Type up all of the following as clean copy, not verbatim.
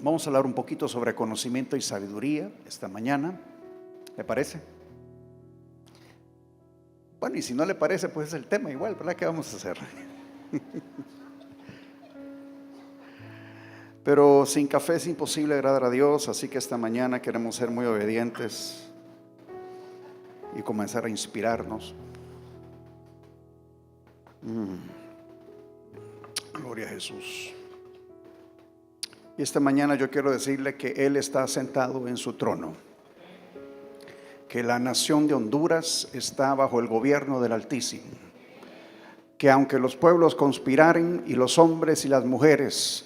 Vamos a hablar un poquito sobre conocimiento y sabiduría esta mañana. ¿Le parece? Bueno, y si no le parece, pues es el tema igual, ¿verdad? ¿Qué vamos a hacer? Pero sin café es imposible agradar a Dios, así que esta mañana queremos ser muy obedientes y comenzar a inspirarnos. Gloria a Jesús. Y esta mañana yo quiero decirle que Él está sentado en su trono, que la nación de Honduras está bajo el gobierno del Altísimo, que aunque los pueblos conspiraren y los hombres y las mujeres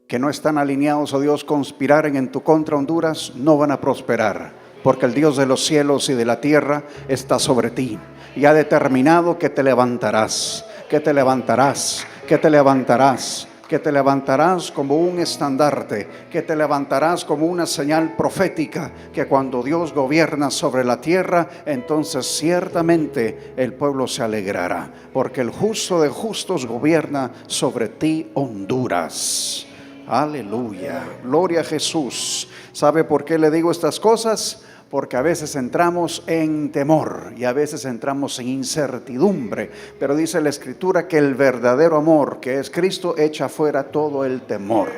que no están alineados a Dios conspiraren en tu contra, Honduras, no van a prosperar, porque el Dios de los cielos y de la tierra está sobre ti y ha determinado que te levantarás, que te levantarás, que te levantarás, que te levantarás como un estandarte, que te levantarás como una señal profética, que cuando Dios gobierna sobre la tierra, entonces ciertamente el pueblo se alegrará, porque el justo de justos gobierna sobre ti, Honduras. Aleluya, gloria a Jesús. ¿Sabe por qué le digo estas cosas? Porque a veces entramos en temor y a veces entramos en incertidumbre, pero dice la Escritura que el verdadero amor, que es Cristo, echa fuera todo el temor.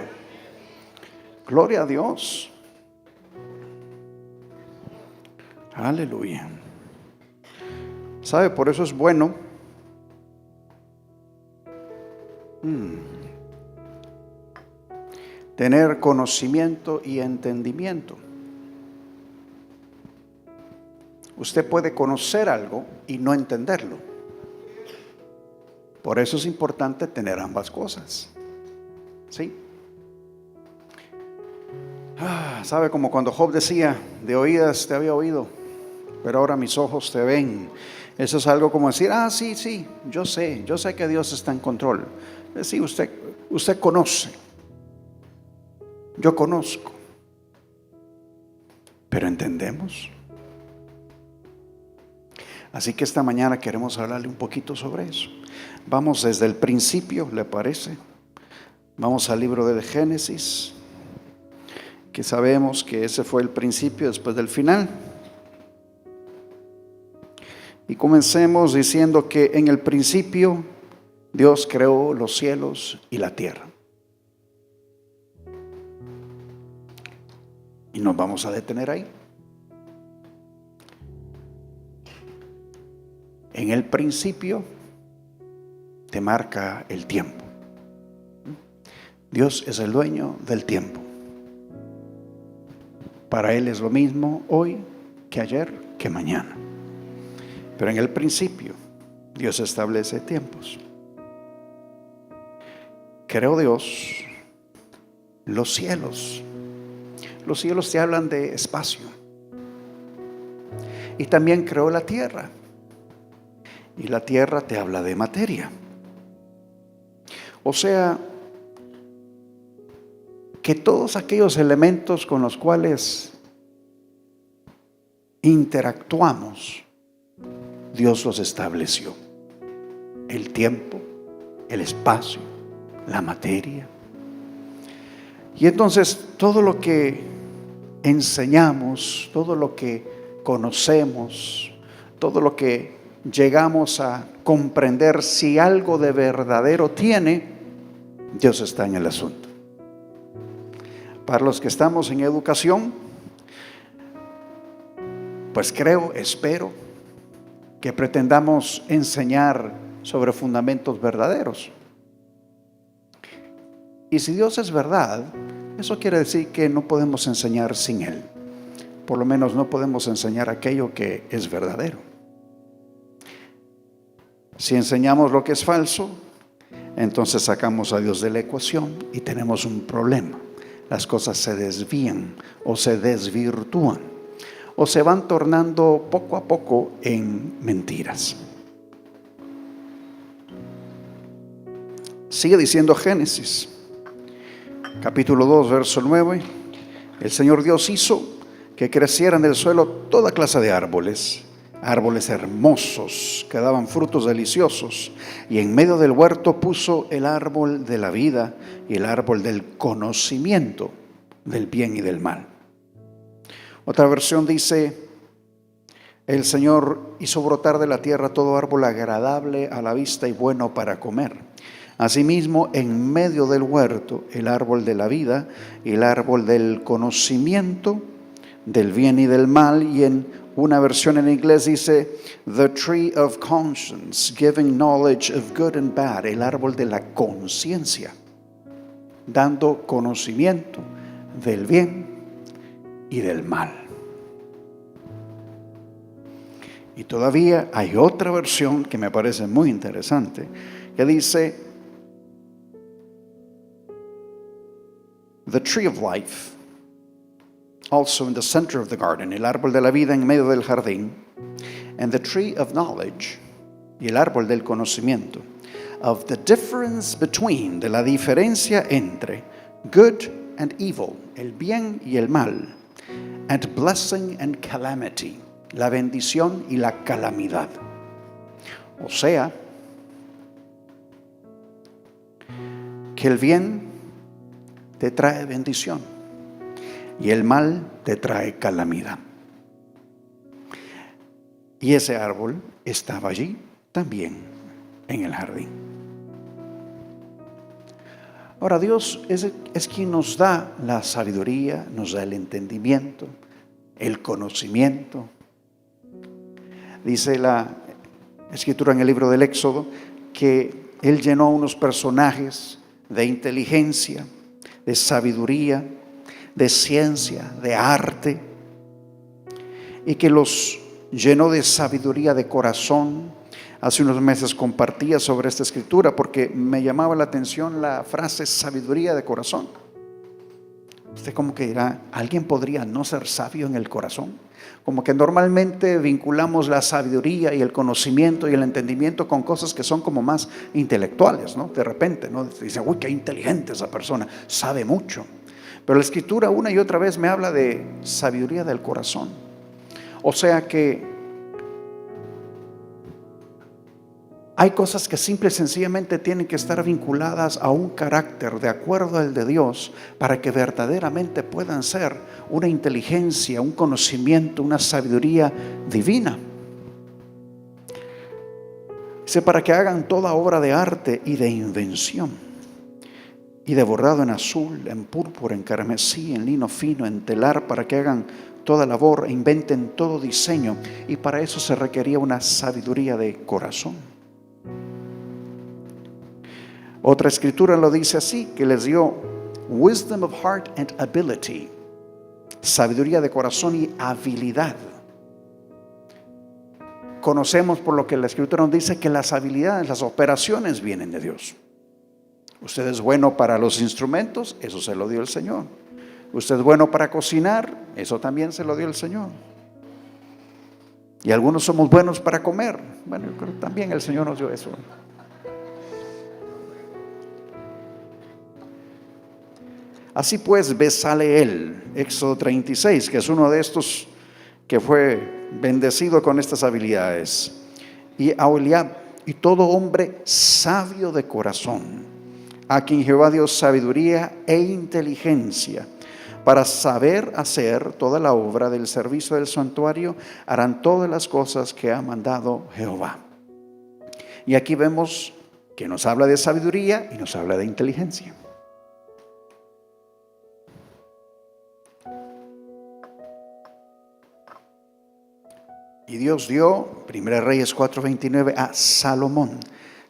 Gloria a Dios. Aleluya. ¿Sabe? Por eso es bueno tener conocimiento y entendimiento. Usted puede conocer algo y no entenderlo. Por eso es importante tener ambas cosas. ¿Sí? ¿Sabe? Como cuando Job decía, de oídas te había oído, pero ahora mis ojos te ven. Eso es algo como decir, sí, yo sé que Dios está en control. Sí, usted conoce. Yo conozco. Pero ¿entendemos? Así que esta mañana queremos hablarle un poquito sobre eso. Vamos desde el principio, ¿le parece? Vamos al libro del Génesis, que sabemos que ese fue el principio después del final. Y comencemos diciendo que en el principio Dios creó los cielos y la tierra. Y nos vamos a detener ahí. En el principio te marca el tiempo. Dios es el dueño del tiempo. Para Él es lo mismo hoy que ayer que mañana. Pero en el principio Dios establece tiempos. Creó Dios los cielos. Los cielos te hablan de espacio. Y también creó la tierra. Y la tierra te habla de materia. O sea, que todos aquellos elementos con los cuales interactuamos, Dios los estableció. El tiempo, el espacio, la materia. Y entonces todo lo que enseñamos, todo lo que conocemos, todo lo que llegamos a comprender, si algo de verdadero tiene, Dios está en el asunto. Para los que estamos en educación, pues espero que pretendamos enseñar sobre fundamentos verdaderos. Y si Dios es verdad, eso quiere decir que no podemos enseñar sin Él. Por lo menos no podemos enseñar aquello que es verdadero. Si enseñamos lo que es falso, entonces sacamos a Dios de la ecuación y tenemos un problema. Las cosas se desvían o se desvirtúan o se van tornando poco a poco en mentiras. Sigue diciendo Génesis, capítulo 2, verso 9. El Señor Dios hizo que crecieran del suelo toda clase de árboles hermosos que daban frutos deliciosos, y en medio del huerto puso el árbol de la vida y el árbol del conocimiento del bien y del mal. Otra versión dice: el Señor hizo brotar de la tierra todo árbol agradable a la vista y bueno para comer. Asimismo, en medio del huerto, el árbol de la vida y el árbol del conocimiento del bien y del mal. Y en una versión en inglés dice: the tree of conscience, giving knowledge of good and bad. El árbol de la conciencia, dando conocimiento del bien y del mal. Y todavía hay otra versión que me parece muy interesante, que dice: the tree of life, also in the center of the garden, el árbol de la vida en medio del jardín, and the tree of knowledge, y el árbol del conocimiento, of the difference between, de la diferencia entre good and evil, el bien y el mal, and blessing and calamity, la bendición y la calamidad. O sea, que el bien te trae bendición y el mal te trae calamidad. Y ese árbol estaba allí también en el jardín. Ahora, Dios es quien nos da la sabiduría, nos da el entendimiento, el conocimiento. Dice la Escritura en el libro del Éxodo que Él llenó a unos personajes de inteligencia, de sabiduría, de ciencia, de arte, y que los llenó de sabiduría de corazón. Hace unos meses compartía sobre esta escritura porque me llamaba la atención la frase sabiduría de corazón. Usted como que dirá: ¿alguien podría no ser sabio en el corazón? Como que normalmente vinculamos la sabiduría y el conocimiento y el entendimiento con cosas que son como más intelectuales, ¿no? De repente, ¿no? Dicen: uy, qué inteligente esa persona, sabe mucho. Pero la escritura una y otra vez me habla de sabiduría del corazón. O sea que hay cosas que simple y sencillamente tienen que estar vinculadas a un carácter de acuerdo al de Dios para que verdaderamente puedan ser una inteligencia, un conocimiento, una sabiduría divina. Dice: para que hagan toda obra de arte y de invención, y de bordado en azul, en púrpura, en carmesí, en lino fino, en telar, para que hagan toda labor e inventen todo diseño. Y para eso se requería una sabiduría de corazón. Otra escritura lo dice así, que les dio wisdom of heart and ability, sabiduría de corazón y habilidad. Conocemos por lo que la escritura nos dice que las habilidades, las operaciones vienen de Dios. Usted es bueno para los instrumentos, eso se lo dio el Señor. Usted es bueno para cocinar, eso también se lo dio el Señor. Y algunos somos buenos para comer, bueno, yo creo que también el Señor nos dio eso. Así pues, Bezaleel, Éxodo 36, que es uno de estos que fue bendecido con estas habilidades, y Aholiab, y todo hombre sabio de corazón, a quien Jehová dio sabiduría e inteligencia para saber hacer toda la obra del servicio del santuario, harán todas las cosas que ha mandado Jehová. Y aquí vemos que nos habla de sabiduría y nos habla de inteligencia. Y Dios dio, 1 Reyes 4:29, a Salomón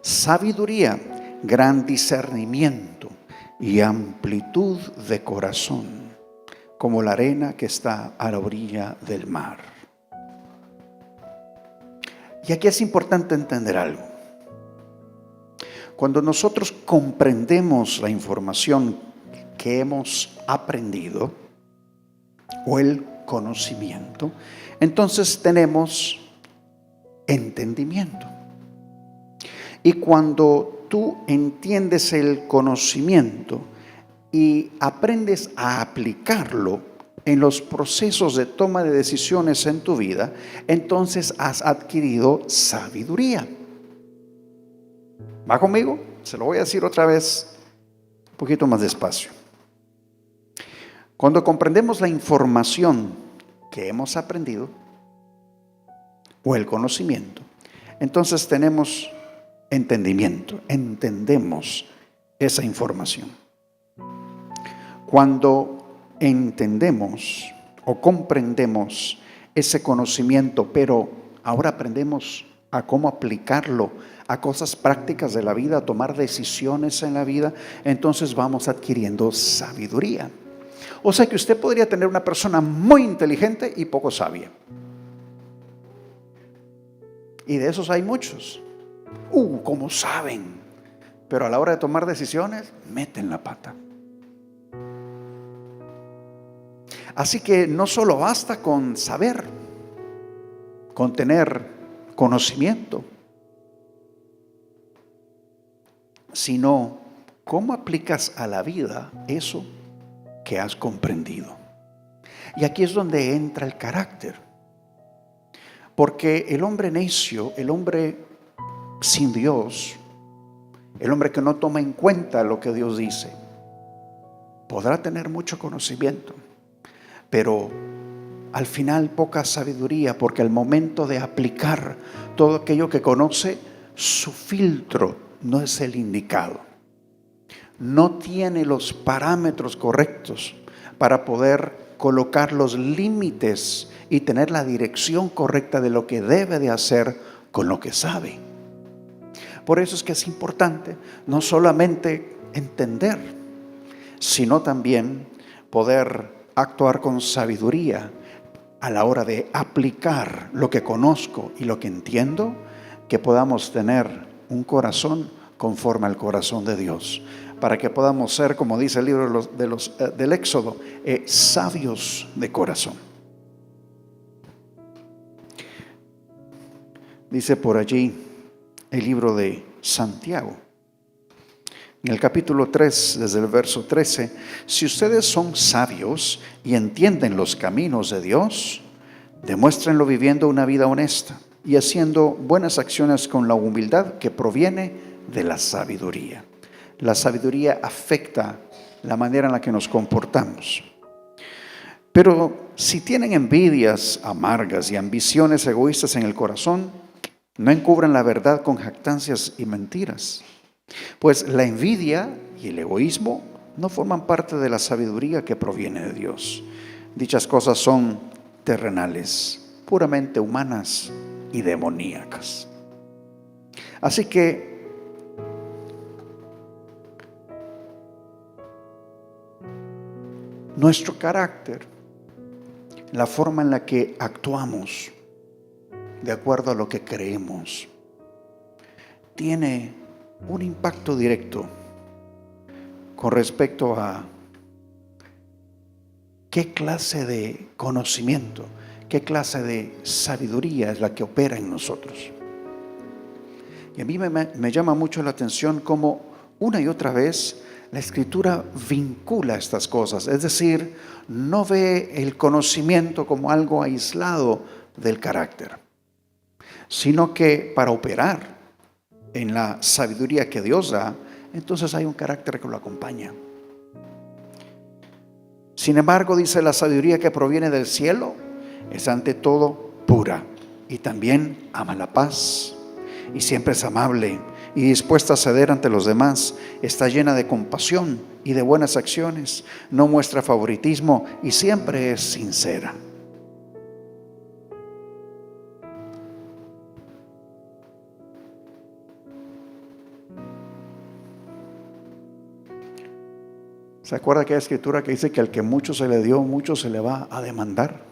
sabiduría, gran discernimiento y amplitud de corazón, como la arena que está a la orilla del mar. Y aquí es importante entender algo. Cuando nosotros comprendemos la información que hemos aprendido o el conocimiento, entonces tenemos entendimiento. Y cuando tú entiendes el conocimiento y aprendes a aplicarlo en los procesos de toma de decisiones en tu vida, entonces has adquirido sabiduría. ¿Va conmigo? Se lo voy a decir otra vez un poquito más despacio. Cuando comprendemos la información que hemos aprendido o el conocimiento, entonces tenemos entendimiento, entendemos esa información. Cuando entendemos o comprendemos ese conocimiento, pero ahora aprendemos a cómo aplicarlo a cosas prácticas de la vida, a tomar decisiones en la vida, entonces vamos adquiriendo sabiduría. O sea que usted podría tener una persona muy inteligente y poco sabia. Y de esos hay muchos. ¿Cómo saben? Pero a la hora de tomar decisiones, meten la pata. Así que no solo basta con saber, con tener conocimiento, sino cómo aplicas a la vida eso que has comprendido. Y aquí es donde entra el carácter. Porque el hombre necio, el hombre sin Dios, el hombre que no toma en cuenta lo que Dios dice, podrá tener mucho conocimiento, pero al final poca sabiduría, porque al momento de aplicar todo aquello que conoce, su filtro no es el indicado. No tiene los parámetros correctos para poder colocar los límites y tener la dirección correcta de lo que debe de hacer con lo que sabe. Por eso es que es importante no solamente entender, sino también poder actuar con sabiduría a la hora de aplicar lo que conozco y lo que entiendo, que podamos tener un corazón conforme al corazón de Dios, para que podamos ser, como dice el libro del Éxodo, sabios de corazón. Dice por allí el libro de Santiago, en el capítulo 3, desde el verso 13: si ustedes son sabios y entienden los caminos de Dios, demuéstrenlo viviendo una vida honesta y haciendo buenas acciones con la humildad que proviene de la sabiduría. La sabiduría afecta la manera en la que nos comportamos. Pero si tienen envidias amargas y ambiciones egoístas en el corazón, no encubran la verdad con jactancias y mentiras. Pues la envidia y el egoísmo no forman parte de la sabiduría que proviene de Dios. Dichas cosas son terrenales, puramente humanas y demoníacas. Así que nuestro carácter, la forma en la que actuamos de acuerdo a lo que creemos, tiene un impacto directo con respecto a qué clase de conocimiento, qué clase de sabiduría es la que opera en nosotros. Y a mí me llama mucho la atención cómo una y otra vez la Escritura vincula estas cosas, es decir, no ve el conocimiento como algo aislado del carácter, sino que para operar en la sabiduría que Dios da, entonces hay un carácter que lo acompaña. Sin embargo, dice, la sabiduría que proviene del cielo es ante todo pura, y también ama la paz, y siempre es amable y dispuesta a ceder ante los demás, está llena de compasión y de buenas acciones, no muestra favoritismo y siempre es sincera. ¿Se acuerda aquella escritura que dice que al que mucho se le dio, mucho se le va a demandar?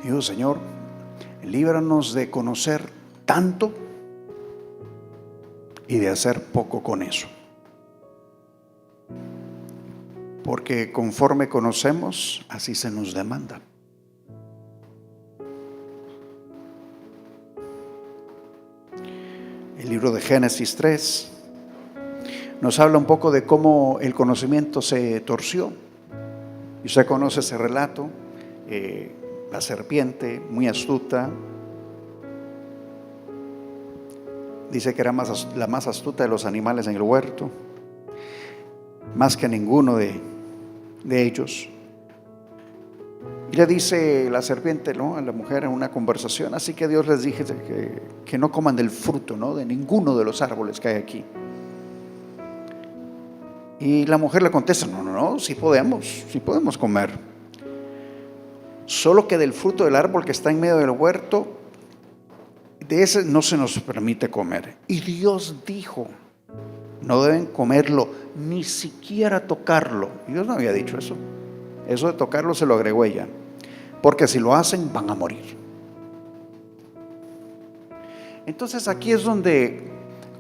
Digo, Señor, líbranos de conocer tanto y de hacer poco con eso. Porque conforme conocemos, así se nos demanda. El libro de Génesis 3 nos habla un poco de cómo el conocimiento se torció. Y usted conoce ese relato. La serpiente, muy astuta, Dice que era la más astuta de los animales en el huerto, más que ninguno de ellos. Y le dice la serpiente, ¿no?, a la mujer en una conversación: así que Dios les dije que no coman del fruto, ¿no?, de ninguno de los árboles que hay aquí. Y la mujer le contesta: no, sí podemos comer. Solo que del fruto del árbol que está en medio del huerto, de ese no se nos permite comer. Y Dios dijo: no deben comerlo, ni siquiera tocarlo. Y Dios no había dicho eso. Eso de tocarlo se lo agregó ella, porque si lo hacen van a morir. Entonces aquí es donde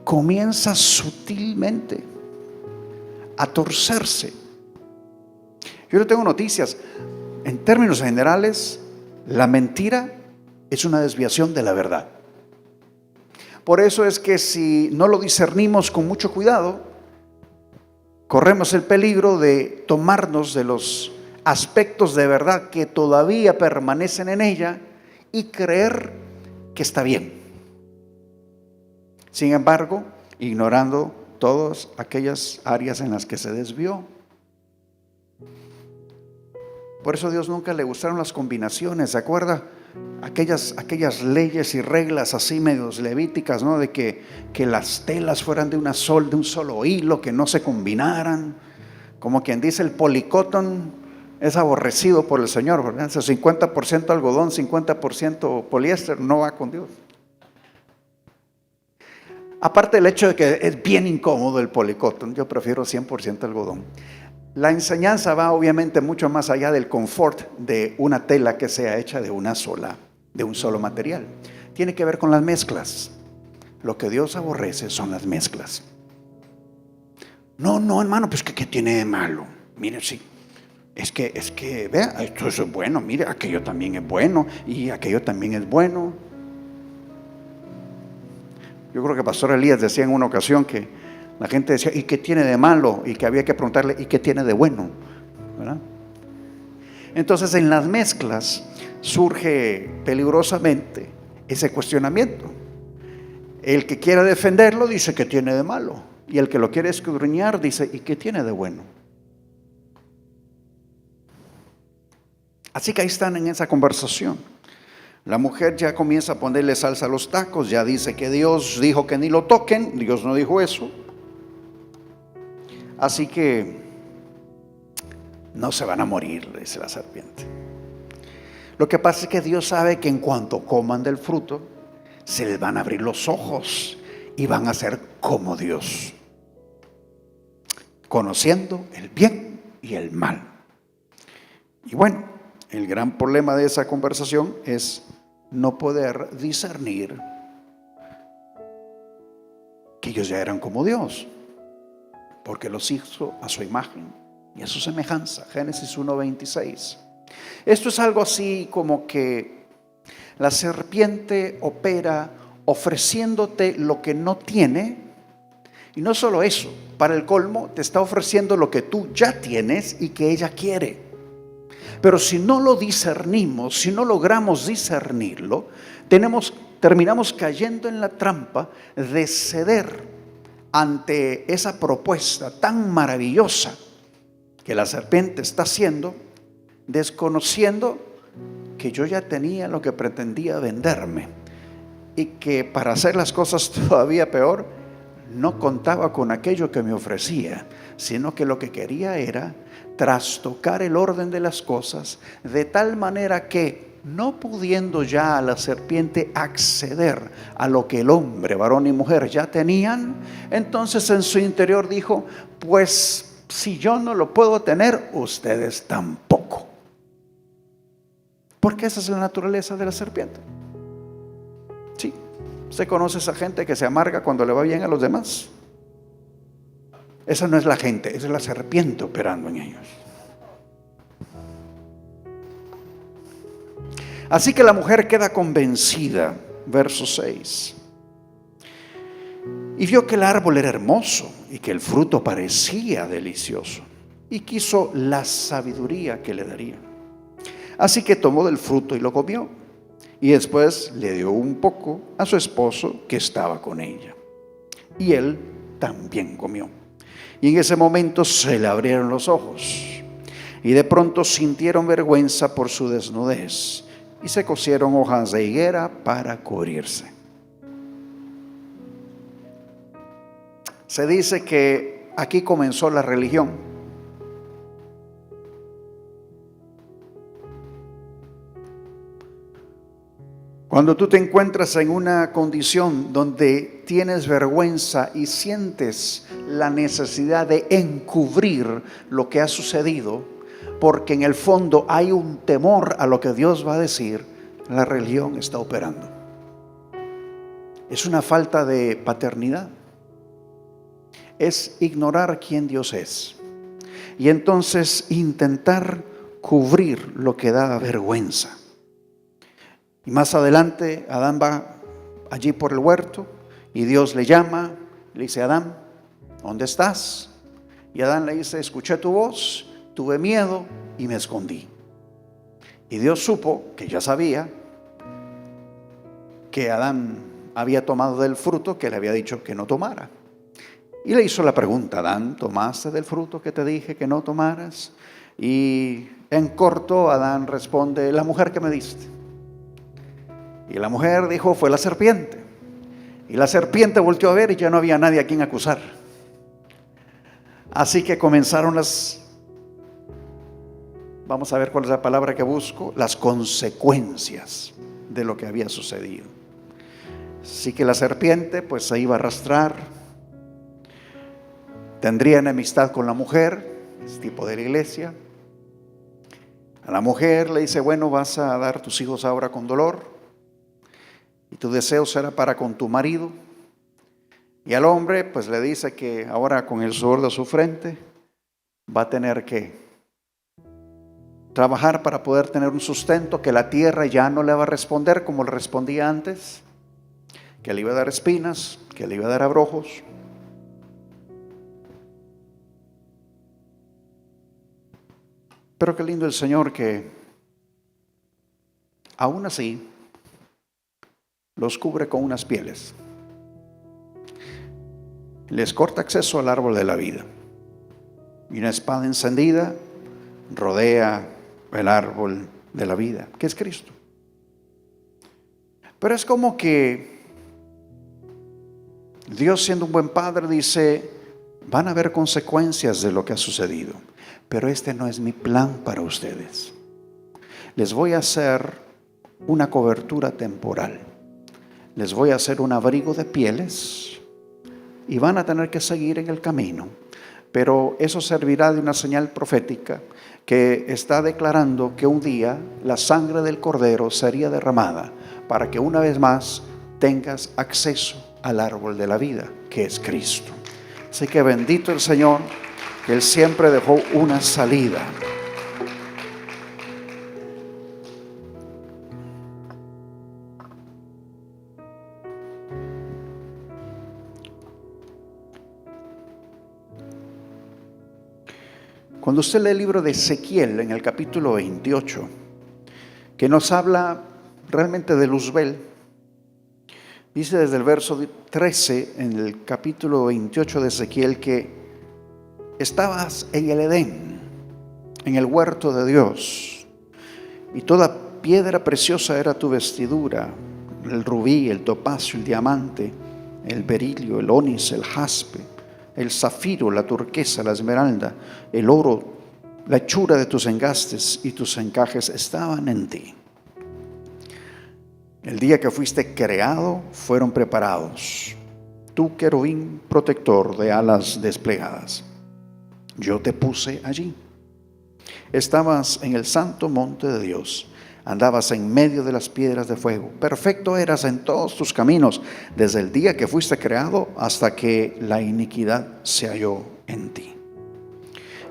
comienza sutilmente a torcerse. Yo le tengo noticias. En términos generales, la mentira es una desviación de la verdad. Por eso es que si no lo discernimos con mucho cuidado, corremos el peligro de tomarnos de los aspectos de verdad que todavía permanecen en ella y creer que está bien. Sin embargo, ignorando todas aquellas áreas en las que se desvió. Por eso a Dios nunca le gustaron las combinaciones. ¿Se acuerda? Aquellas leyes y reglas así medios levíticas, ¿no? De que las telas fueran de un solo hilo, que no se combinaran. Como quien dice, el policotón es aborrecido por el Señor, ¿verdad? O sea, 50% algodón, 50% poliéster, no va con Dios. Aparte del hecho de que es bien incómodo el policotón, yo prefiero 100% algodón. La enseñanza va obviamente mucho más allá del confort de una tela que sea hecha de un solo material. Tiene que ver con las mezclas. Lo que Dios aborrece son las mezclas. No, hermano, pues ¿qué tiene de malo? Mire, sí. Es que, vea, esto es bueno, mire, aquello también es bueno y aquello también es bueno. Yo creo que Pastor Elías decía en una ocasión que la gente decía: ¿y qué tiene de malo? Y que había que preguntarle: ¿y qué tiene de bueno? ¿Verdad? Entonces en las mezclas surge peligrosamente ese cuestionamiento. El que quiera defenderlo dice: ¿qué tiene de malo? Y el que lo quiere escudriñar dice: ¿y qué tiene de bueno? Así que ahí están en esa conversación. La mujer ya comienza a ponerle salsa a los tacos, ya dice que Dios dijo que ni lo toquen. Dios no dijo eso. Así que no se van a morir, dice la serpiente. Lo que pasa es que Dios sabe que en cuanto coman del fruto, se les van a abrir los ojos y van a ser como Dios, conociendo el bien y el mal. Y bueno, el gran problema de esa conversación es no poder discernir que ellos ya eran como Dios, porque los hizo a su imagen y a su semejanza. Génesis 1:26. Esto es algo así como que la serpiente opera ofreciéndote lo que no tiene, y no solo eso, para el colmo te está ofreciendo lo que tú ya tienes y que ella quiere. Pero si no lo discernimos, si no logramos discernirlo, terminamos cayendo en la trampa de ceder ante esa propuesta tan maravillosa que la serpiente está haciendo, desconociendo que yo ya tenía lo que pretendía venderme y que, para hacer las cosas todavía peor, no contaba con aquello que me ofrecía, sino que lo que quería era trastocar el orden de las cosas, de tal manera que, no pudiendo ya la serpiente acceder a lo que el hombre, varón y mujer, ya tenían, entonces en su interior dijo: pues si yo no lo puedo tener, ustedes tampoco. Porque esa es la naturaleza de la serpiente. Sí, usted conoce a esa gente que se amarga cuando le va bien a los demás. Esa no es la gente, esa es la serpiente operando en ellos. Así que la mujer queda convencida, verso 6, y vio que el árbol era hermoso y que el fruto parecía delicioso, y quiso la sabiduría que le daría. Así que tomó del fruto y lo comió, y después le dio un poco a su esposo que estaba con ella. y él también comió. Y en ese momento se le abrieron los ojos y de pronto sintieron vergüenza por su desnudez y se cosieron hojas de higuera para cubrirse. Se dice que aquí comenzó la religión. Cuando tú te encuentras en una condición donde tienes vergüenza y sientes la necesidad de encubrir lo que ha sucedido, porque en el fondo hay un temor a lo que Dios va a decir, la religión está operando. Es una falta de paternidad. Es ignorar quién Dios es. Y entonces intentar cubrir lo que da vergüenza. Y más adelante Adán va allí por el huerto y Dios le llama, le dice: Adán, ¿dónde estás? Y Adán le dice: escuché tu voz, tuve miedo y me escondí. Y Dios supo, que ya sabía, que Adán había tomado del fruto que le había dicho que no tomara. Y le hizo la pregunta: Adán, ¿tomaste del fruto que te dije que no tomaras? Y en corto Adán responde: la mujer que me diste. Y la mujer dijo: fue la serpiente. Y la serpiente volteó a ver y ya no había nadie a quien acusar. Así que comenzaron vamos a ver cuál es la palabra que busco, las consecuencias de lo que había sucedido. Así que la serpiente pues se iba a arrastrar, tendría enemistad con la mujer, es tipo de la iglesia. A la mujer le dice: bueno, vas a dar tus hijos ahora con dolor, y tu deseo será para con tu marido. Y al hombre pues le dice que ahora con el sudor de su frente va a tener que trabajar para poder tener un sustento, que la tierra ya no le va a responder como le respondía antes, que le iba a dar espinas, que le iba a dar abrojos. Pero qué lindo el Señor, que aún así los cubre con unas pieles, les corta acceso al árbol de la vida, y una espada encendida rodea el árbol de la vida, que es Cristo. Pero es como que Dios, siendo un buen padre, dice: van a haber consecuencias de lo que ha sucedido, pero este no es mi plan para ustedes. Les voy a hacer una cobertura temporal, les voy a hacer un abrigo de pieles y van a tener que seguir en el camino, pero eso servirá de una señal profética que está declarando que un día la sangre del Cordero sería derramada para que una vez más tengas acceso al árbol de la vida, que es Cristo. Así que bendito el Señor, que Él siempre dejó una salida. Cuando usted lee el libro de Ezequiel en el capítulo 28, que nos habla realmente de Luzbel, dice desde el verso 13 en el capítulo 28 de Ezequiel que estabas en el Edén, en el huerto de Dios, y toda piedra preciosa era tu vestidura: el rubí, el topacio, el diamante, el berilio, el ónice, el jaspe, el zafiro, la turquesa, la esmeralda, el oro, la hechura de tus engastes y tus encajes estaban en ti. El día que fuiste creado fueron preparados, tú querubín protector de alas desplegadas. Yo te puse allí. Estabas en el santo monte de Dios, andabas en medio de las piedras de fuego. Perfecto eras en todos tus caminos, desde el día que fuiste creado hasta que la iniquidad se halló en ti.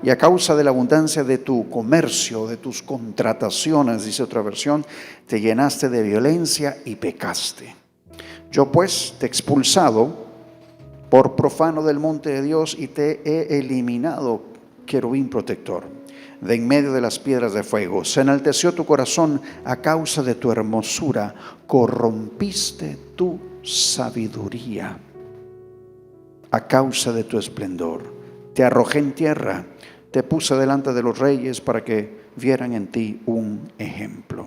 Y a causa de la abundancia de tu comercio, de tus contrataciones, dice otra versión, te llenaste de violencia y pecaste. Yo pues te he expulsado por profano del monte de Dios y te he eliminado, querubín protector, de en medio de las piedras de fuego. Se enalteció tu corazón a causa de tu hermosura, corrompiste tu sabiduría. a causa de tu esplendor. Te arrojé en tierra, te puse delante de los reyes para que vieran en ti un ejemplo.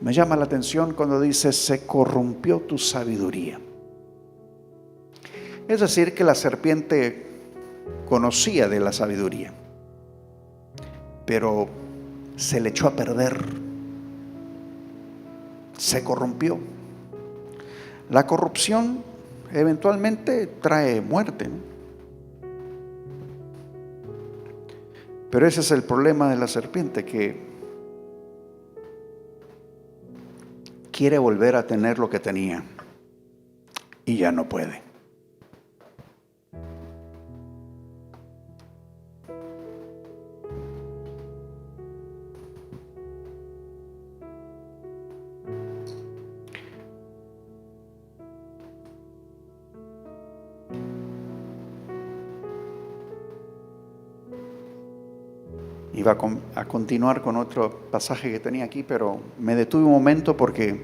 Me llama la atención cuando dice: se corrompió tu sabiduría. Es decir, que la serpiente conocía de la sabiduría, pero se le echó a perder, se corrompió. La corrupción eventualmente trae muerte, ¿no? Pero ese es el problema de la serpiente, que quiere volver a tener lo que tenía y ya no puede. Iba a continuar con otro pasaje que tenía aquí, pero me detuve un momento porque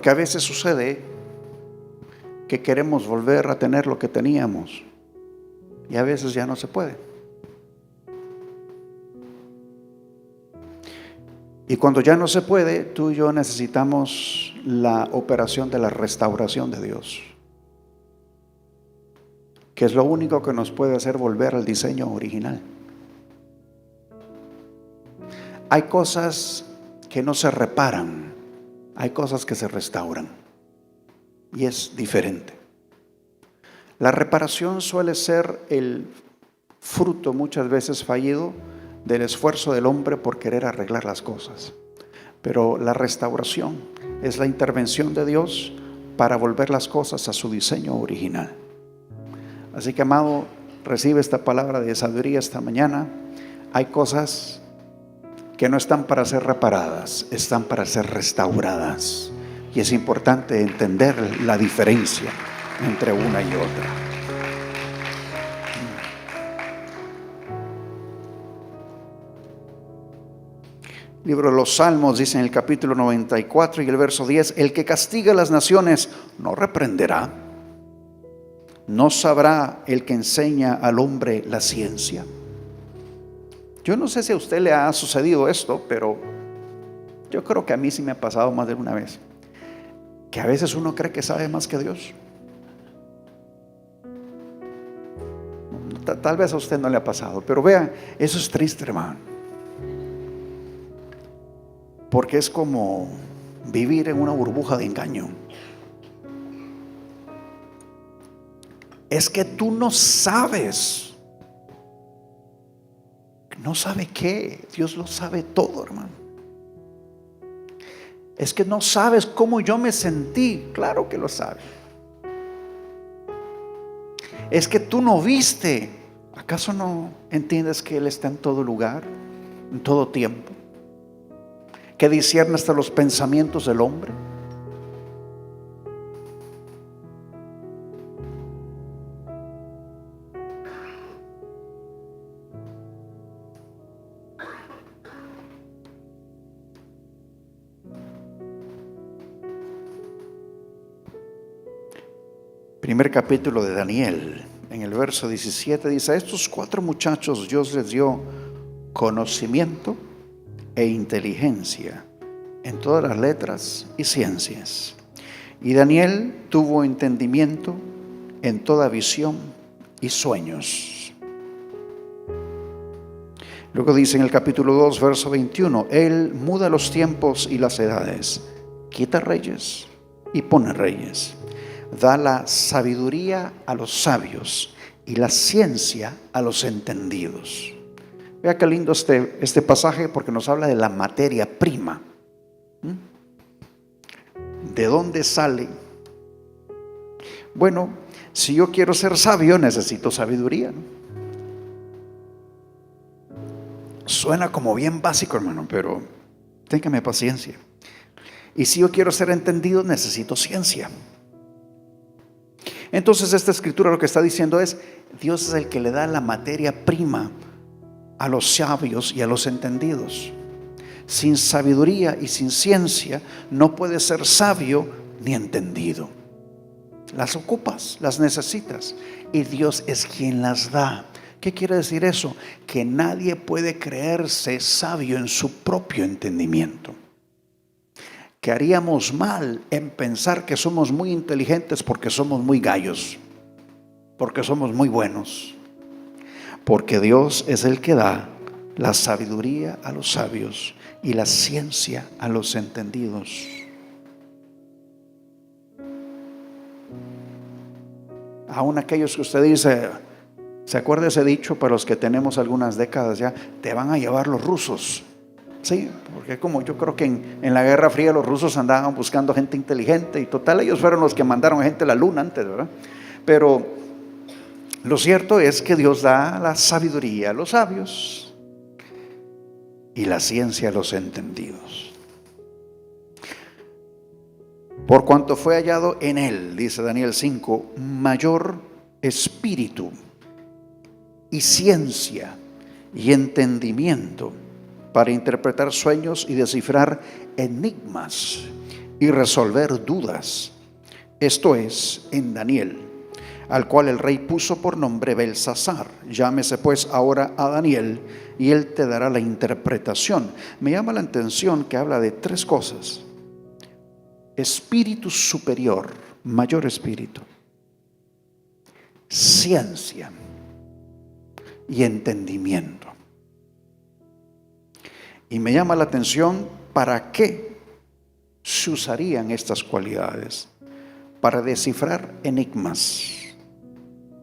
a veces sucede que queremos volver a tener lo que teníamos y a veces ya no se puede. Y cuando ya no se puede, tú y yo necesitamos la operación de la restauración de Dios, que es lo único que nos puede hacer volver al diseño original. Hay cosas que no se reparan, hay cosas que se restauran, y es diferente. La reparación suele ser el fruto muchas veces fallido del esfuerzo del hombre por querer arreglar las cosas, pero la restauración es la intervención de Dios para volver las cosas a su diseño original. Así que, amado, recibe esta palabra de sabiduría esta mañana. Hay cosas que no están para ser reparadas, están para ser restauradas. Y es importante entender la diferencia entre una y otra. Libro de los Salmos dice en el capítulo 94 y el verso 10: el que castiga a las naciones no reprenderá. ¿No sabrá el que enseña al hombre la ciencia? Yo no sé si a usted le ha sucedido esto, pero yo creo que a mí sí me ha pasado más de una vez, que a veces uno cree que sabe más que Dios. Tal vez a usted no le ha pasado, pero vea, eso es triste, hermano, porque es como vivir en una burbuja de engaño. Es que tú no sabes. No sabe qué. Dios lo sabe todo, hermano. Es que no sabes cómo yo me sentí. Claro que lo sabe. Es que tú no viste. ¿Acaso no entiendes que Él está en todo lugar, en todo tiempo? Que discierne hasta los pensamientos del hombre. Primer capítulo de Daniel, en el verso 17 dice: a estos 4 muchachos Dios les dio conocimiento e inteligencia en todas las letras y ciencias. Y Daniel tuvo entendimiento en toda visión y sueños. Luego dice en el capítulo 2, verso 21: Él muda los tiempos y las edades, quita reyes y pone reyes. Da la sabiduría a los sabios y la ciencia a los entendidos. Vea qué lindo este pasaje, porque nos habla de la materia prima. ¿De dónde sale? Bueno, si yo quiero ser sabio, necesito sabiduría, ¿no? Suena como bien básico, hermano, pero téngame paciencia. Y si yo quiero ser entendido, necesito ciencia. Entonces esta escritura lo que está diciendo es: Dios es el que le da la materia prima a los sabios y a los entendidos. Sin sabiduría y sin ciencia no puedes ser sabio ni entendido. Las ocupas, las necesitas, y Dios es quien las da. ¿Qué quiere decir eso? Que nadie puede creerse sabio en su propio entendimiento. Que haríamos mal en pensar que somos muy inteligentes porque somos muy gallos, porque somos muy buenos. Porque Dios es el que da la sabiduría a los sabios y la ciencia a los entendidos. Aún aquellos que usted dice, ¿se acuerda ese dicho para los que tenemos algunas décadas ya? Te van a llevar los rusos. Sí, porque como yo creo que en la Guerra Fría los rusos andaban buscando gente inteligente, y total ellos fueron los que mandaron gente a la luna antes, ¿verdad? Pero lo cierto es que Dios da la sabiduría a los sabios y la ciencia a los entendidos. Por cuanto fue hallado en él, dice Daniel 5, mayor espíritu y ciencia y entendimiento para interpretar sueños y descifrar enigmas y resolver dudas. Esto es en Daniel, al cual el rey puso por nombre Belsasar. Llámese pues ahora a Daniel y él te dará la interpretación. Me llama la atención que habla de tres cosas: espíritu superior, mayor espíritu, ciencia y entendimiento. Y me llama la atención para qué se usarían estas cualidades: para descifrar enigmas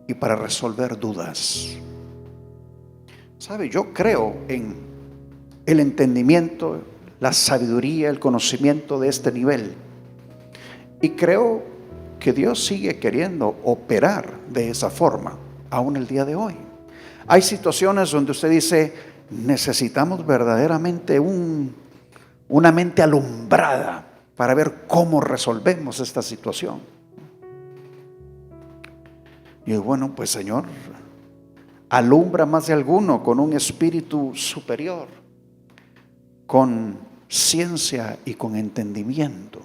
y para resolver dudas. ¿Sabe? Yo creo en el entendimiento, la sabiduría, el conocimiento de este nivel. Y creo que Dios sigue queriendo operar de esa forma, aún el día de hoy. Hay situaciones donde usted dice, necesitamos verdaderamente una mente alumbrada para ver cómo resolvemos esta situación. Y bueno, pues Señor, alumbra más de alguno con un espíritu superior, con ciencia y con entendimiento.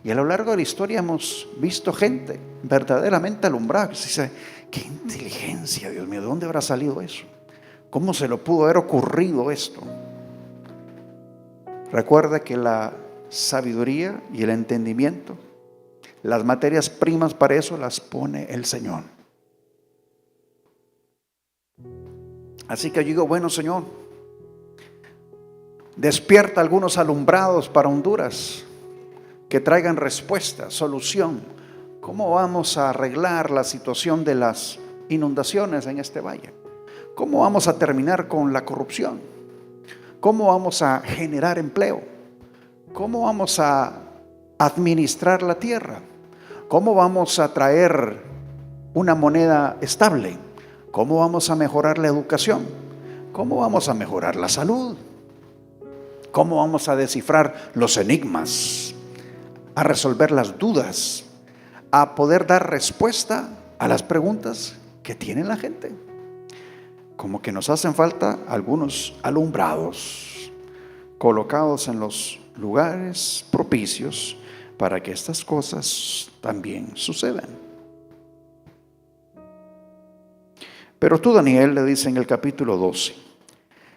Y a lo largo de la historia hemos visto gente verdaderamente alumbrada. Se dice, qué inteligencia, Dios mío, ¿de dónde habrá salido eso? ¿Cómo se le pudo haber ocurrido esto? Recuerda que la sabiduría y el entendimiento, las materias primas para eso las pone el Señor. Así que yo digo, bueno, Señor, despierta algunos alumbrados para Honduras que traigan respuesta, solución. ¿Cómo vamos a arreglar la situación de las inundaciones en este valle? ¿Cómo vamos a terminar con la corrupción? ¿Cómo vamos a generar empleo? ¿Cómo vamos a administrar la tierra? ¿Cómo vamos a traer una moneda estable? ¿Cómo vamos a mejorar la educación? ¿Cómo vamos a mejorar la salud? ¿Cómo vamos a descifrar los enigmas? A resolver las dudas, a poder dar respuesta a las preguntas que tiene la gente. Como que nos hacen falta algunos alumbrados colocados en los lugares propicios para que estas cosas también sucedan. Pero tú, Daniel, le dice en el capítulo 12,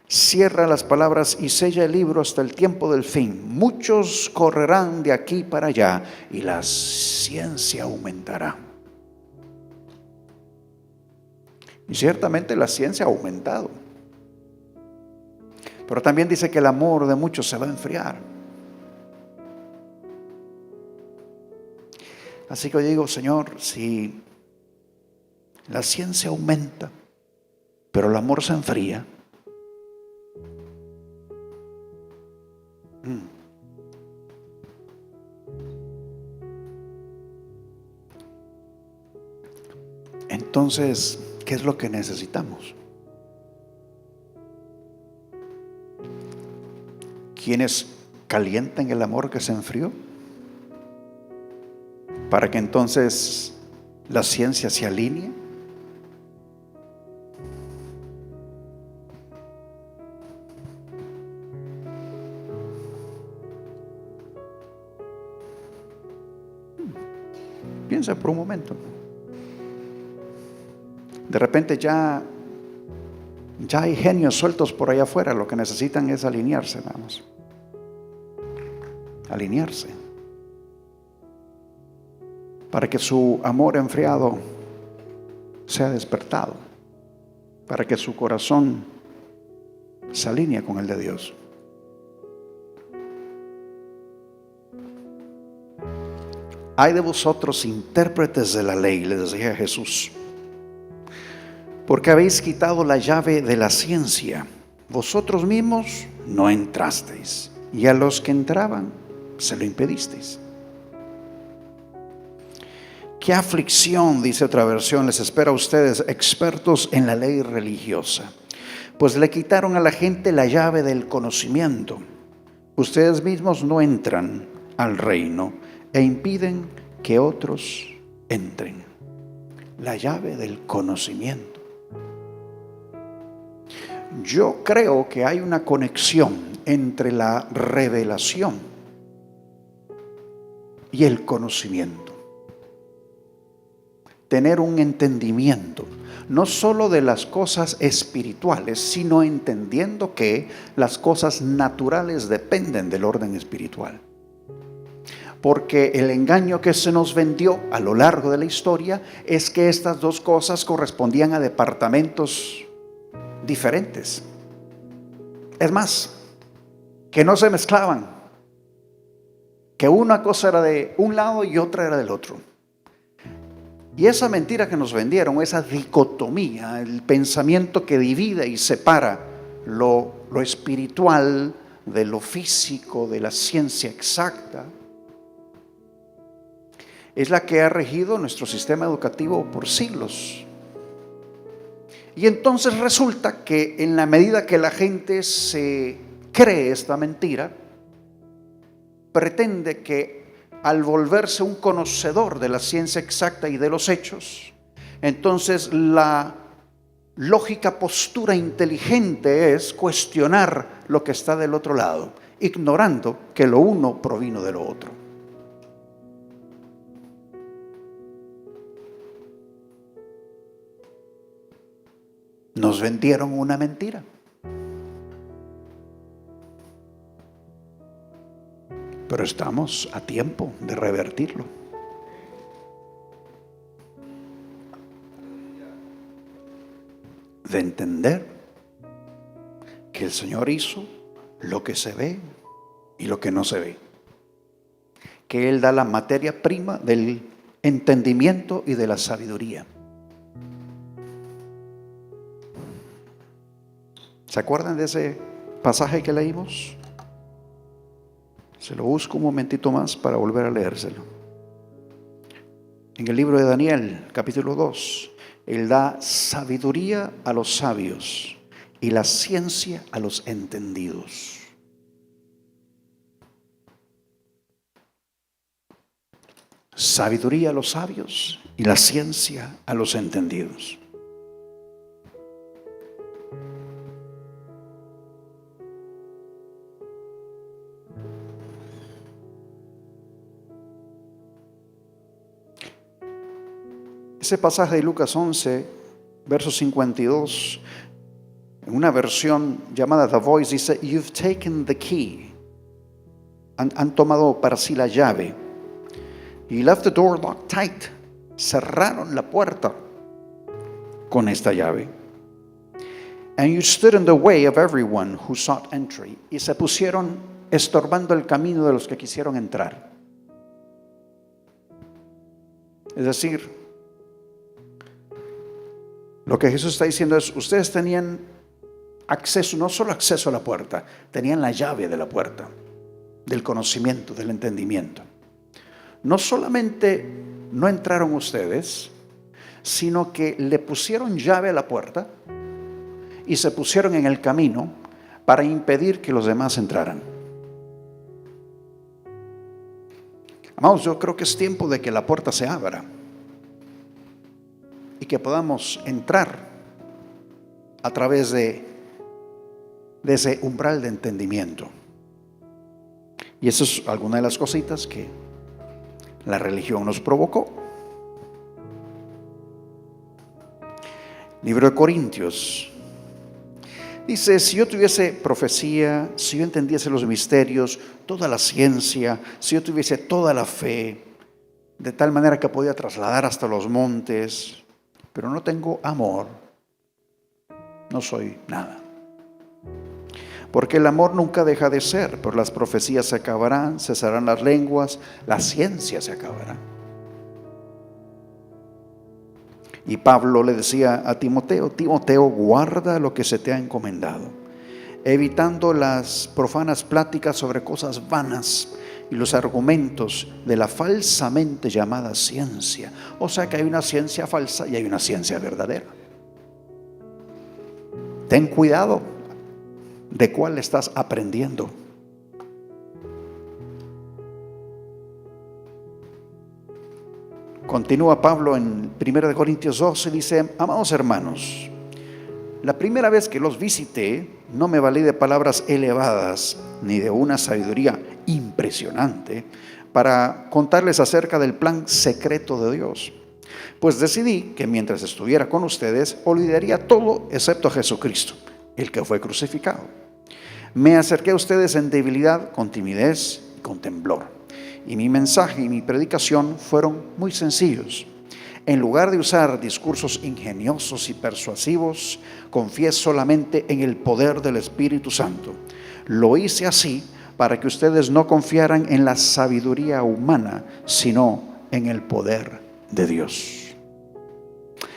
cierra las palabras y sella el libro hasta el tiempo del fin. Muchos correrán de aquí para allá y la ciencia aumentará. Y ciertamente la ciencia ha aumentado. Pero también dice que el amor de muchos se va a enfriar. Así que yo digo, Señor, si la ciencia aumenta, pero el amor se enfría, entonces, ¿qué es lo que necesitamos? ¿Quiénes calientan el amor que se enfrió? Para que entonces la ciencia se alinee. Piensa por un momento. De repente ya hay genios sueltos por allá afuera. Lo que necesitan es alinearse, nada más. Alinearse. Para que su amor enfriado sea despertado. Para que su corazón se alinee con el de Dios. Ay de vosotros, intérpretes de la ley, les decía Jesús, porque habéis quitado la llave de la ciencia. Vosotros mismos no entrasteis, y a los que entraban se lo impedisteis. ¿Qué aflicción, dice otra versión, les espera a ustedes, expertos en la ley religiosa? Pues le quitaron a la gente la llave del conocimiento. Ustedes mismos no entran al reino e impiden que otros entren. La llave del conocimiento. Yo creo que hay una conexión entre la revelación y el conocimiento. Tener un entendimiento, no solo de las cosas espirituales, sino entendiendo que las cosas naturales dependen del orden espiritual. Porque el engaño que se nos vendió a lo largo de la historia es que estas dos cosas correspondían a departamentos diferentes. Es más, que no se mezclaban, que una cosa era de un lado y otra era del otro. Y esa mentira que nos vendieron, esa dicotomía, el pensamiento que divide y separa lo espiritual de lo físico, de la ciencia exacta, es la que ha regido nuestro sistema educativo por siglos. Y entonces resulta que en la medida que la gente se cree esta mentira, pretende que al volverse un conocedor de la ciencia exacta y de los hechos, entonces la lógica postura inteligente es cuestionar lo que está del otro lado, ignorando que lo uno provino de lo otro. Nos vendieron una mentira. Pero estamos a tiempo de revertirlo. De entender que el Señor hizo lo que se ve y lo que no se ve. Que Él da la materia prima del entendimiento y de la sabiduría. ¿Se acuerdan de ese pasaje que leímos? Se lo busco un momentito más para volver a leérselo. En el libro de Daniel, capítulo 2, Él da sabiduría a los sabios y la ciencia a los entendidos. Sabiduría a los sabios y la ciencia a los entendidos. Ese pasaje de Lucas 11, verso 52, en una versión llamada The Voice, dice: You've taken the key. Han tomado para sí la llave. You left the door locked tight. Cerraron la puerta con esta llave. And you stood in the way of everyone who sought entry. Y se pusieron estorbando el camino de los que quisieron entrar. Es decir, lo que Jesús está diciendo es: ustedes tenían acceso, no solo acceso a la puerta, tenían la llave de la puerta, del conocimiento, del entendimiento. No solamente no entraron ustedes, sino que le pusieron llave a la puerta y se pusieron en el camino para impedir que los demás entraran. Amados, yo creo que es tiempo de que la puerta se abra y que podamos entrar a través de ese umbral de entendimiento. Y eso es alguna de las cositas que la religión nos provocó. Libro de Corintios. Dice, si yo tuviese profecía, si yo entendiese los misterios, toda la ciencia, si yo tuviese toda la fe, de tal manera que podía trasladar hasta los montes, pero no tengo amor, no soy nada. Porque el amor nunca deja de ser, pero las profecías se acabarán, cesarán las lenguas, la ciencia se acabará. Y Pablo le decía a Timoteo, Timoteo, guarda lo que se te ha encomendado, evitando las profanas pláticas sobre cosas vanas y los argumentos de la falsamente llamada ciencia. O sea que hay una ciencia falsa y hay una ciencia verdadera. Ten cuidado de cuál estás aprendiendo. Continúa Pablo en 1 Corintios 12, dice, amados hermanos, la primera vez que los visité, no me valí de palabras elevadas, ni de una sabiduría impresionante, para contarles acerca del plan secreto de Dios. Pues decidí que mientras estuviera con ustedes, olvidaría todo excepto a Jesucristo, el que fue crucificado. Me acerqué a ustedes en debilidad, con timidez y con temblor. Y mi mensaje y mi predicación fueron muy sencillos. En lugar de usar discursos ingeniosos y persuasivos, confié solamente en el poder del Espíritu Santo. Lo hice así para que ustedes no confiaran en la sabiduría humana, sino en el poder de Dios.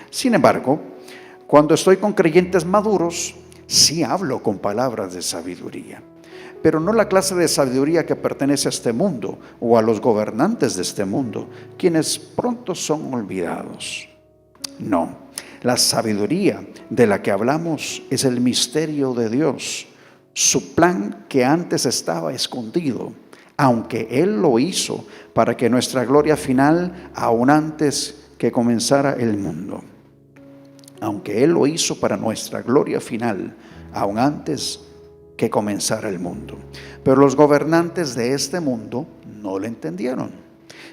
Sin embargo, cuando estoy con creyentes maduros, sí hablo con palabras de sabiduría. Pero no la clase de sabiduría que pertenece a este mundo o a los gobernantes de este mundo, quienes pronto son olvidados. No, la sabiduría de la que hablamos es el misterio de Dios, su plan que antes estaba escondido, aunque Él lo hizo para que nuestra gloria final, aún antes que comenzara el mundo. Aunque Él lo hizo para nuestra gloria final, aún antes que comenzara el mundo. Pero los gobernantes de este mundo no lo entendieron.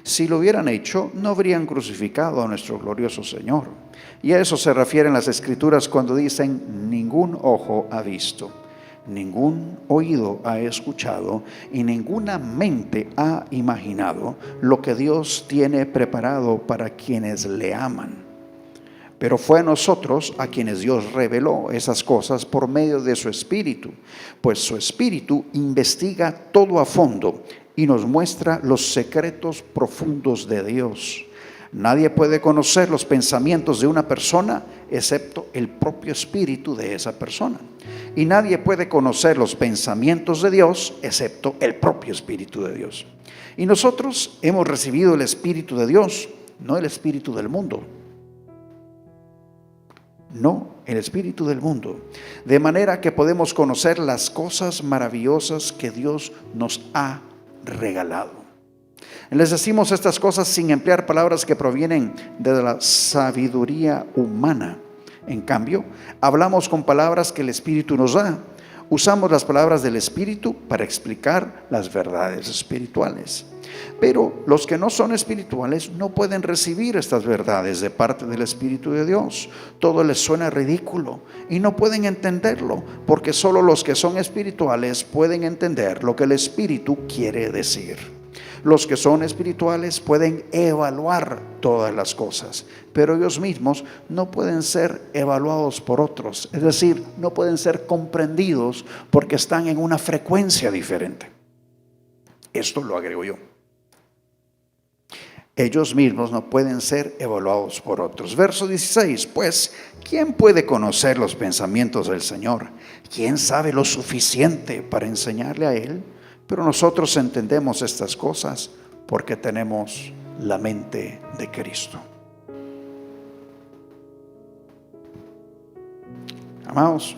Si lo hubieran hecho, no habrían crucificado a nuestro glorioso Señor. Y a eso se refieren las Escrituras cuando dicen, ningún ojo ha visto, ningún oído ha escuchado y ninguna mente ha imaginado lo que Dios tiene preparado para quienes le aman. Pero fue a nosotros a quienes Dios reveló esas cosas por medio de su Espíritu, pues su Espíritu investiga todo a fondo y nos muestra los secretos profundos de Dios. Nadie puede conocer los pensamientos de una persona excepto el propio Espíritu de esa persona. Y nadie puede conocer los pensamientos de Dios excepto el propio Espíritu de Dios. Y nosotros hemos recibido el Espíritu de Dios, no el espíritu del mundo. No, el espíritu del mundo, de manera que podemos conocer las cosas maravillosas que Dios nos ha regalado. Les decimos estas cosas sin emplear palabras que provienen de la sabiduría humana. En cambio, hablamos con palabras que el Espíritu nos da. Usamos las palabras del Espíritu para explicar las verdades espirituales. Pero los que no son espirituales no pueden recibir estas verdades de parte del Espíritu de Dios. Todo les suena ridículo y no pueden entenderlo, porque solo los que son espirituales pueden entender lo que el Espíritu quiere decir. Los que son espirituales pueden evaluar todas las cosas, pero ellos mismos no pueden ser evaluados por otros, es decir, no pueden ser comprendidos porque están en una frecuencia diferente. Esto lo agrego yo. Ellos mismos no pueden ser evaluados por otros. Verso 16, pues, ¿quién puede conocer los pensamientos del Señor? ¿Quién sabe lo suficiente para enseñarle a Él? Pero nosotros entendemos estas cosas porque tenemos la mente de Cristo. Amados,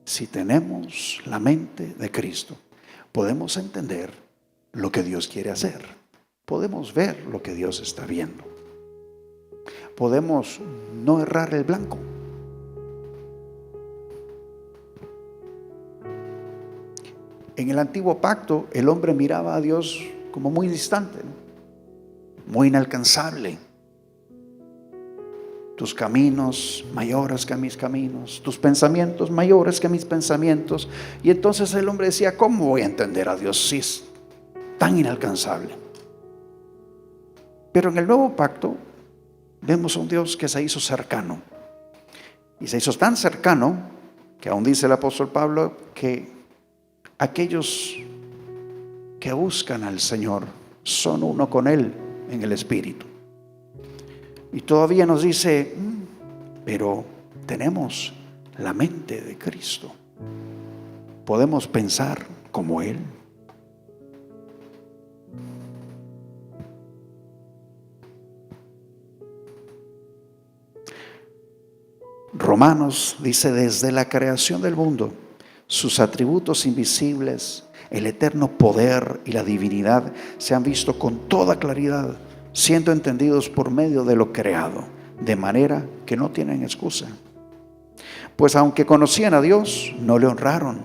si tenemos la mente de Cristo, podemos entender lo que Dios quiere hacer. Podemos ver lo que Dios está viendo. Podemos no errar el blanco. En el antiguo pacto, el hombre miraba a Dios como muy distante, ¿no? Muy inalcanzable. tus caminos mayores que mis caminos, tus pensamientos mayores que mis pensamientos. Y entonces el hombre decía, ¿cómo voy a entender a Dios si es tan inalcanzable? Pero en el nuevo pacto vemos a un Dios que se hizo cercano. Y se hizo tan cercano que aún dice el apóstol Pablo que aquellos que buscan al Señor son uno con Él en el Espíritu. Y todavía nos dice, pero tenemos la mente de Cristo. Podemos pensar como Él. Romanos dice, desde la creación del mundo, sus atributos invisibles, el eterno poder y la divinidad se han visto con toda claridad, siendo entendidos por medio de lo creado, de manera que no tienen excusa. Pues aunque conocían a Dios, no le honraron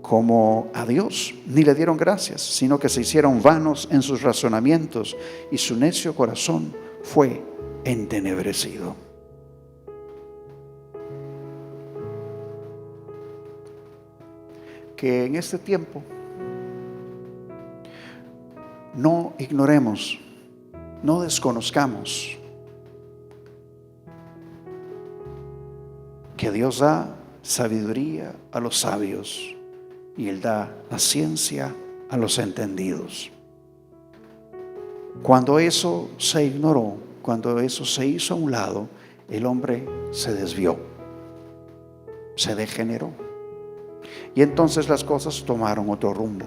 como a Dios, ni le dieron gracias, sino que se hicieron vanos en sus razonamientos, y su necio corazón fue entenebrecido. Que en este tiempo no ignoremos, no desconozcamos que Dios da sabiduría a los sabios y Él da la ciencia a los entendidos. Cuando eso se ignoró, cuando eso se hizo a un lado, el hombre se desvió, se degeneró. Y entonces las cosas tomaron otro rumbo.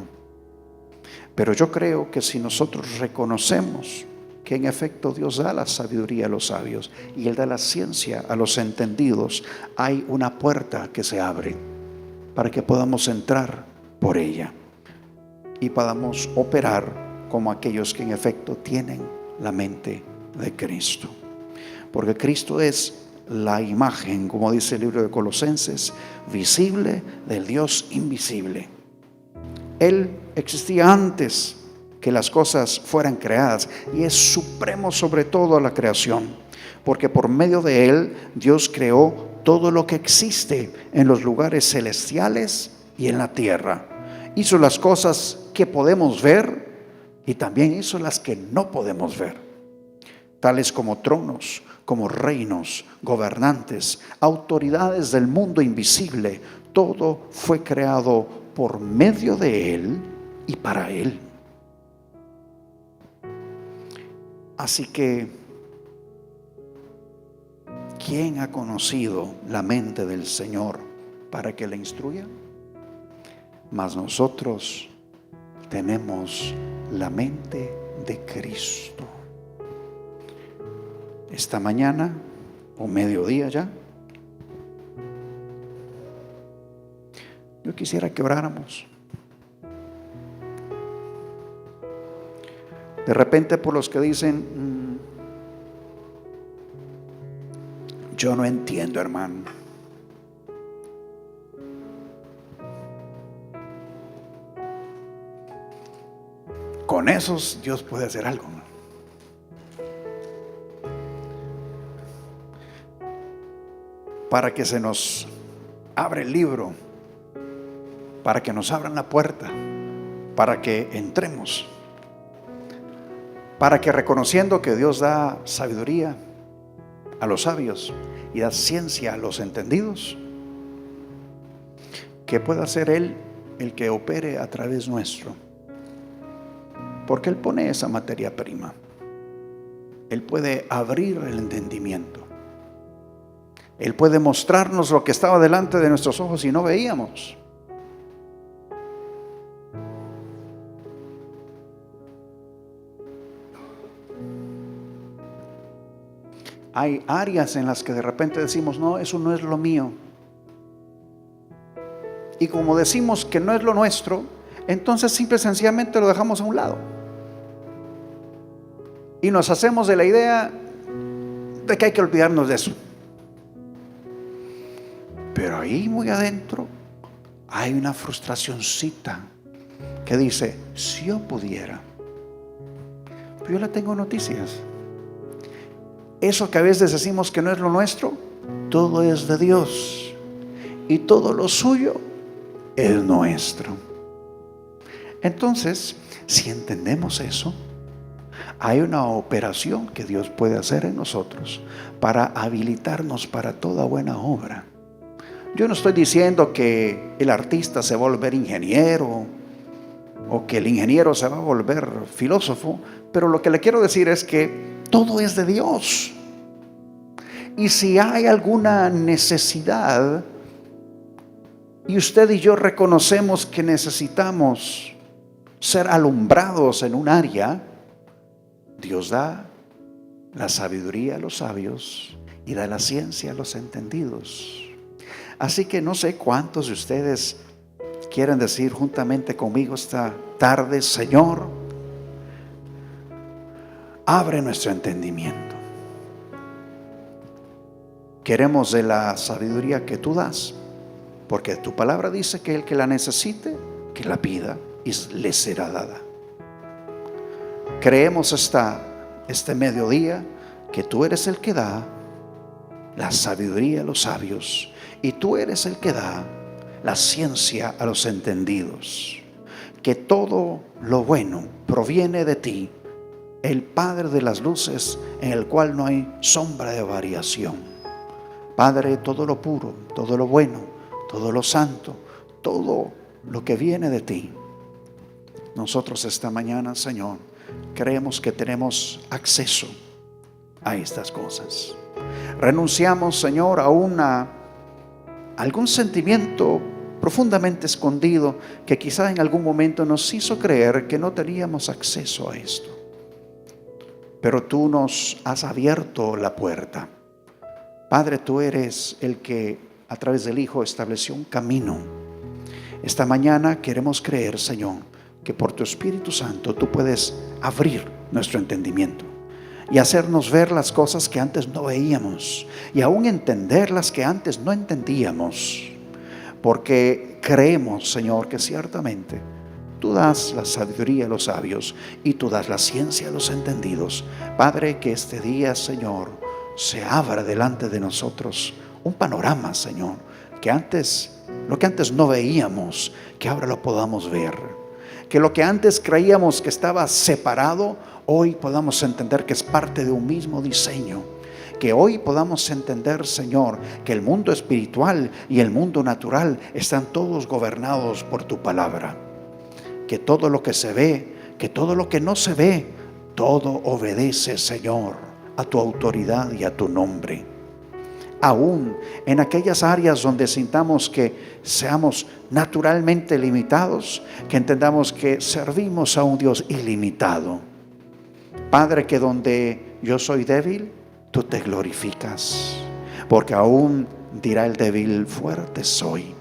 Pero yo creo que si nosotros reconocemos que en efecto Dios da la sabiduría a los sabios y Él da la ciencia a los entendidos, hay una puerta que se abre para que podamos entrar por ella y podamos operar como aquellos que en efecto tienen la mente de Cristo. Porque Cristo es la imagen, como dice el libro de Colosenses, visible del Dios invisible. Él existía antes que las cosas fueran creadas y es supremo sobre toda la creación, porque por medio de Él Dios creó todo lo que existe en los lugares celestiales y en la tierra. Hizo las cosas que podemos ver y también hizo las que no podemos ver, tales como tronos, como reinos, gobernantes, autoridades del mundo invisible. Todo fue creado por medio de Él y para Él. Así que, ¿quién ha conocido la mente del Señor para que le instruya? Mas nosotros tenemos la mente de Cristo. Esta mañana o mediodía ya, yo quisiera que oráramos. De repente, por los que dicen, yo no entiendo, hermano. Con esos Dios puede hacer algo, ¿no? Para que se nos abra el libro, para que nos abran la puerta, para que entremos, para que reconociendo que Dios da sabiduría a los sabios y da ciencia a los entendidos, que pueda ser Él el que opere a través nuestro, porque Él pone esa materia prima. Él puede abrir el entendimiento. Él puede mostrarnos lo que estaba delante de nuestros ojos y no veíamos. Hay áreas en las que de repente decimos, no, eso no es lo mío. Y como decimos que no es lo nuestro, entonces simple y sencillamente lo dejamos a un lado. Y nos hacemos de la idea de que hay que olvidarnos de eso. Pero ahí muy adentro hay una frustracioncita que dice, si yo pudiera. Pero yo le tengo noticias. Eso que a veces decimos que no es lo nuestro, todo es de Dios. Y todo lo suyo es nuestro. Entonces, si entendemos eso, hay una operación que Dios puede hacer en nosotros para habilitarnos para toda buena obra. Yo no estoy diciendo que el artista se va a volver ingeniero o que el ingeniero se va a volver filósofo, pero lo que le quiero decir es que todo es de Dios. Y si hay alguna necesidad y usted y yo reconocemos que necesitamos ser alumbrados en un área, Dios da la sabiduría a los sabios y da la ciencia a los entendidos. Así que no sé cuántos de ustedes quieren decir juntamente conmigo esta tarde: Señor, abre nuestro entendimiento. Queremos de la sabiduría que tú das, porque tu palabra dice que el que la necesite, que la pida y le será dada. Creemos este mediodía que tú eres el que da la sabiduría a los sabios y tú eres el que da la ciencia a los entendidos. Que todo lo bueno proviene de ti, el Padre de las luces, en el cual no hay sombra de variación. Padre, todo lo puro, todo lo bueno, todo lo santo, todo lo que viene de ti. Nosotros esta mañana, Señor, creemos que tenemos acceso a estas cosas. Renunciamos, Señor, a algún sentimiento profundamente escondido que quizá en algún momento nos hizo creer que no teníamos acceso a esto. Pero tú nos has abierto la puerta. Padre, tú eres el que a través del Hijo estableció un camino. Esta mañana queremos creer, Señor, que por tu Espíritu Santo tú puedes abrir nuestro entendimiento y hacernos ver las cosas que antes no veíamos y aún entender las que antes no entendíamos, porque creemos, Señor, que ciertamente tú das la sabiduría a los sabios y tú das la ciencia a los entendidos. Padre, que este día, Señor, se abra delante de nosotros un panorama, Señor, lo que antes no veíamos, que ahora lo podamos ver. Que lo que antes creíamos que estaba separado, hoy podamos entender que es parte de un mismo diseño. Que hoy podamos entender, Señor, que el mundo espiritual y el mundo natural están todos gobernados por tu palabra. Que todo lo que se ve, que todo lo que no se ve, todo obedece, Señor, a tu autoridad y a tu nombre. Aún en aquellas áreas donde sintamos que seamos naturalmente limitados, que entendamos que servimos a un Dios ilimitado. Padre, que donde yo soy débil, tú te glorificas, porque aún dirá el débil: fuerte soy.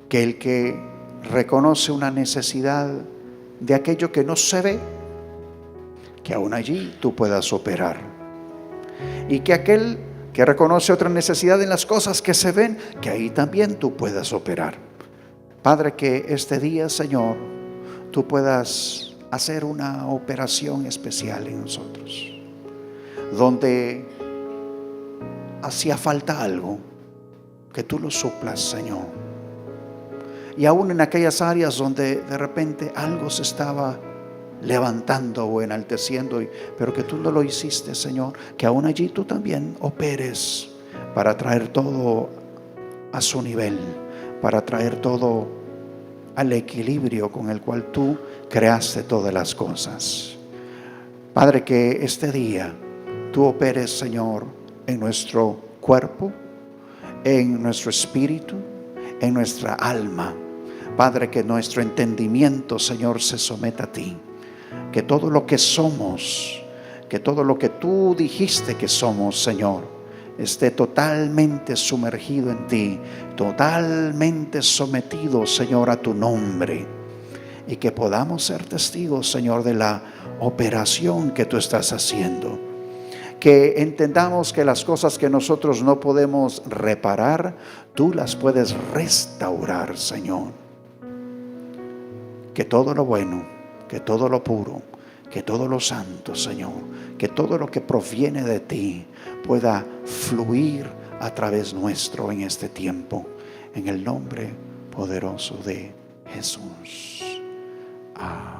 Que el que reconoce una necesidad de aquello que no se ve, que aún allí tú puedas operar. Y que aquel que reconoce otra necesidad en las cosas que se ven, que ahí también tú puedas operar. Padre, que este día, Señor, tú puedas hacer una operación especial en nosotros. Donde hacía falta algo, que tú lo suplas, Señor. Y aún en aquellas áreas donde de repente algo se estaba levantando o enalteciendo, pero que tú no lo hiciste, Señor, que aún allí tú también operes para traer todo a su nivel, para traer todo al equilibrio con el cual tú creaste todas las cosas. Padre, que este día tú operes, Señor, en nuestro cuerpo, en nuestro espíritu, en nuestra alma. Padre, que nuestro entendimiento, Señor, se someta a ti. Que todo lo que somos, que todo lo que tú dijiste que somos, Señor, esté totalmente sumergido en ti, totalmente sometido, Señor, a tu nombre. Y que podamos ser testigos, Señor, de la operación que tú estás haciendo. Que entendamos que las cosas que nosotros no podemos reparar, tú las puedes restaurar, Señor. Que todo lo bueno, que todo lo puro, que todo lo santo, Señor, que todo lo que proviene de ti pueda fluir a través nuestro en este tiempo, en el nombre poderoso de Jesús. Amén.